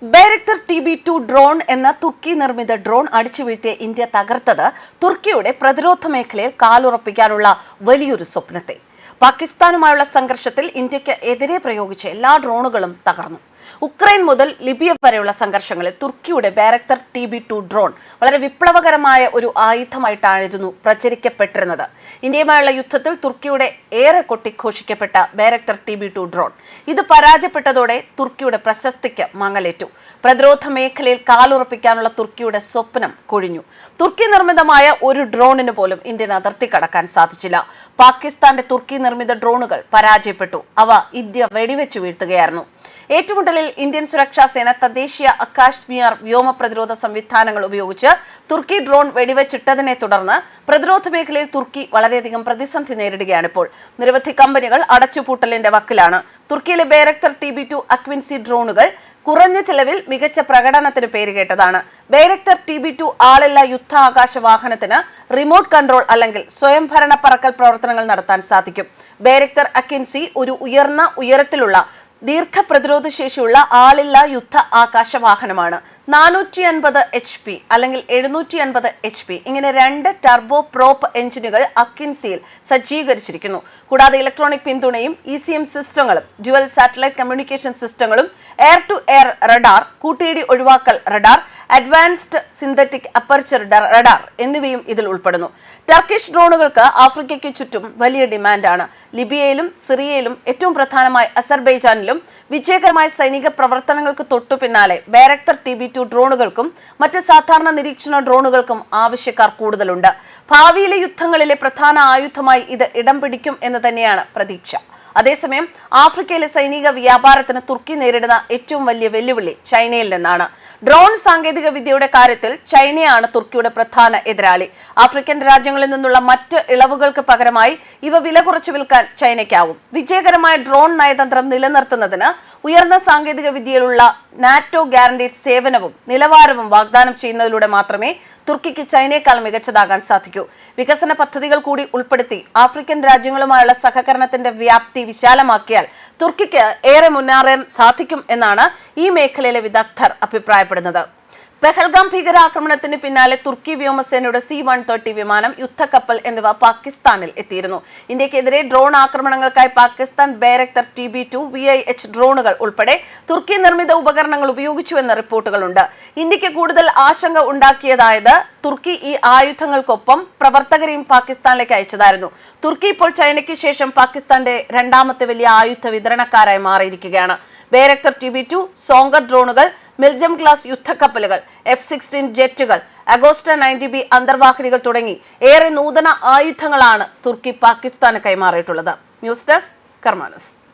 ബൈരക്തർ TB2 drone എന്ന തുർക്കി നിർമ്മിത drone അടിച്ചുവീഴ്ത്തിയ India തകർത്തത് തുർക്കിയുടെ പ്രതിരോധ മേഖലയിൽ കാലുറപ്പിക്കാനുള്ള വലിയൊരു സ്വപ്നത്തെ. പാകിസ്ഥാനുമായുള്ള സംഘർഷത്തിൽ ഇന്ത്യക്ക് എതിരെ പ്രയോഗിച്ച എല്ലാ ഡ്രോണുകളും തകർന്നു. ഉക്രൈൻ മുതൽ ലിബിയ വരെയുള്ള സംഘർഷങ്ങളിൽ തുർക്കിയുടെ ബൈരക്തർ TB2 ഡ്രോൺ വളരെ വിപ്ലവകരമായ ഒരു ആയുധമായിട്ടായിരുന്നു പ്രചരിക്കപ്പെട്ടിരുന്നത്. ഇന്ത്യയുമായുള്ള യുദ്ധത്തിൽ തുർക്കിയുടെ ഏറെ കൊട്ടിഘോഷിക്കപ്പെട്ട ബൈരക്തർ TB2 ഡ്രോൺ ഇത് പരാജയപ്പെട്ടതോടെ തുർക്കിയുടെ പ്രശസ്തിക്ക് മങ്ങലേറ്റു. പ്രതിരോധ മേഖലയിൽ കാലുറപ്പിക്കാനുള്ള തുർക്കിയുടെ സ്വപ്നം കൊഴിഞ്ഞു. തുർക്കി നിർമ്മിതമായ ഒരു ഡ്രോണിന് പോലും ഇന്ത്യൻ അതിർത്തി കടക്കാൻ സാധിച്ചില്ല. പാകിസ്ഥാന്റെ തുർക്കി നിർമ്മിത ഡ്രോണുകൾ പരാജയപ്പെട്ടു. അവ ഇന്ത്യ വെടിവെച്ചു വീഴ്ത്തുകയായിരുന്നു. ഏറ്റുമുട്ടലിൽ ഇന്ത്യൻ സുരക്ഷാ സേന തദ്ദേശീയ ആകാശ് വ്യോമ പ്രതിരോധ സംവിധാനങ്ങൾ ഉപയോഗിച്ച് തുർക്കി ഡ്രോൺ വെടിവെച്ചിട്ടതിനെ തുടർന്ന് പ്രതിരോധ മേഖലയിൽ തുർക്കി വളരെയധികം പ്രതിസന്ധി നേരിടുകയാണിപ്പോൾ. നിരവധി കമ്പനികൾ അടച്ചുപൂട്ടലിന്റെ വക്കിലാണ്. തുർക്കിയിലെ ബൈരക്തർ TB2 അക്വിൻസി ഡ്രോണുകൾ കുറഞ്ഞ ചെലവിൽ മികച്ച പ്രകടനത്തിന് പേരുകേട്ടതാണ്. ബൈരക്തർ TB2 ആളില്ലാ യുദ്ധ ആകാശ വാഹനത്തിന് റിമോട്ട് കൺട്രോൾ അല്ലെങ്കിൽ സ്വയംഭരണ പറക്കൽ പ്രവർത്തനങ്ങൾ നടത്താൻ സാധിക്കും. ബൈരക്തർ അക്വിൻസി ഒരു ഉയർന്ന ഉയരത്തിലുള്ള ദീർഘപ്രതിരോധ ശേഷിയുള്ള ആളില്ലാ യുദ്ധ ആകാശ വാഹനമാണ്. 450 HP അല്ലെങ്കിൽ 750 HP ഇങ്ങനെ 2 ടർബോ പ്രോപ്പ് എഞ്ചിനുകൾ അക്വിൻസിയിൽ സജ്ജീകരിച്ചിരിക്കുന്നു. കൂടാതെ ഇലക്ട്രോണിക് പിന്തുണയും ECM സിസ്റ്റങ്ങളും ഡ്യുവൽ സാറ്റലൈറ്റ് കമ്മ്യൂണിക്കേഷൻ സിസ്റ്റങ്ങളും എയർ ടു എയർ റഡാർ, കൂട്ടിയിടി ഒഴിവാക്കൽ radar, advanced synthetic aperture radar എന്നിവയും ഇതിൽ ഉൾപ്പെടുന്നു. ടർക്കിഷ് ഡ്രോണുകൾക്ക് ആഫ്രിക്കയ്ക്ക് ചുറ്റും വലിയ ഡിമാൻഡാണ്. ലിബിയയിലും സിറിയയിലും ഏറ്റവും പ്രധാനമായി അസർബൈജാനിലും വിജയകരമായ സൈനിക പ്രവർത്തനങ്ങൾക്ക് തൊട്ടു പിന്നാലെ ബൈരക്തർ TB2 ഡ്രോണുകൾക്കും മറ്റ് സാധാരണ നിരീക്ഷണ ഡ്രോണുകൾക്കും ആവശ്യക്കാർ കൂടുതലുണ്ട്. ഭാവിയിലെ യുദ്ധങ്ങളിലെ പ്രധാന ആയുധമായി ഇത് ഇടം പിടിക്കും എന്ന് തന്നെയാണ് പ്രതീക്ഷ. അതേസമയം ആഫ്രിക്കയിലെ സൈനിക വ്യാപാരത്തിന് തുർക്കി നേരിടുന്ന ഏറ്റവും വലിയ വെല്ലുവിളി ചൈനയിൽ നിന്നാണ്. ഡ്രോൺ സാങ്കേതിക വിദ്യയുടെ കാര്യത്തിൽ ചൈനയാണ് തുർക്കിയുടെ പ്രധാന എതിരാളി. ആഫ്രിക്കൻ രാജ്യങ്ങളിൽ നിന്നുള്ള മറ്റ് ഇളവുകൾക്ക് പകരമായി ഇവ വില കുറച്ചു വിൽക്കാൻ ചൈനയ്ക്കാവും. വിജയകരമായ ഡ്രോൺ നയതന്ത്രം നിലനിർത്തുന്നതിന് ഉയർന്ന സാങ്കേതിക വിദ്യയിലുള്ള നാറ്റോ ഗ്യാരണ്ടീഡ് സേവനവും നിലവാരവും വാഗ്ദാനം ചെയ്യുന്നതിലൂടെ മാത്രമേ തുർക്കിക്ക് ചൈനയേക്കാൾ മികച്ചതാകാൻ സാധിക്കൂ. വികസന പദ്ധതികൾ കൂടി ഉൾപ്പെടുത്തി ആഫ്രിക്കൻ രാജ്യങ്ങളുമായുള്ള സഹകരണത്തിന്റെ വ്യാപ്തി വിശാലമാക്കിയാൽ തുർക്കിക്ക് ഏറെ മുന്നേറാൻ സാധിക്കും എന്നാണ് ഈ മേഖലയിലെ വിദഗ്ധർ അഭിപ്രായപ്പെടുന്നത്. പെഹൽഗാം ഭീകരാക്രമണത്തിന് പിന്നാലെ തുർക്കി വ്യോമസേനയുടെ C-130 വിമാനം, യുദ്ധക്കപ്പൽ എന്നിവ പാകിസ്ഥാനിൽ എത്തിയിരുന്നു. ഇന്ത്യക്കെതിരെ ഡ്രോൺ ആക്രമണങ്ങൾക്കായി പാകിസ്ഥാൻ ബൈരക്തർ TB2 VIH ഡ്രോണുകൾ ഉൾപ്പെടെ തുർക്കി നിർമ്മിത ഉപകരണങ്ങൾ ഉപയോഗിച്ചുവെന്ന റിപ്പോർട്ടുകളുണ്ട്. ഇന്ത്യക്ക് കൂടുതൽ ആശങ്ക ഉണ്ടാക്കിയതായത് തുർക്കി ഈ ആയുധങ്ങൾക്കൊപ്പം പ്രവർത്തകരെയും പാകിസ്ഥാനിലേക്ക് അയച്ചതായിരുന്നു. തുർക്കി ഇപ്പോൾ ചൈനയ്ക്ക് ശേഷം പാകിസ്ഥാന്റെ രണ്ടാമത്തെ വലിയ ആയുധ വിതരണക്കാരായി മാറിയിരിക്കുകയാണ്. ബൈരക്തർ TB2, സോങ്കർ ഡ്രോണുകൾ, മിൽജം ക്ലാസ് യുദ്ധക്കപ്പലുകൾ, F-16 ജെറ്റുകൾ, അഗോസ്റ്റ 90B അന്തർവാഹിനികൾ തുടങ്ങി ഏറെ നൂതന ആയുധങ്ങളാണ് തുർക്കി പാകിസ്ഥാന് കൈമാറിയിട്ടുള്ളത്. News desk കർമാനസ്.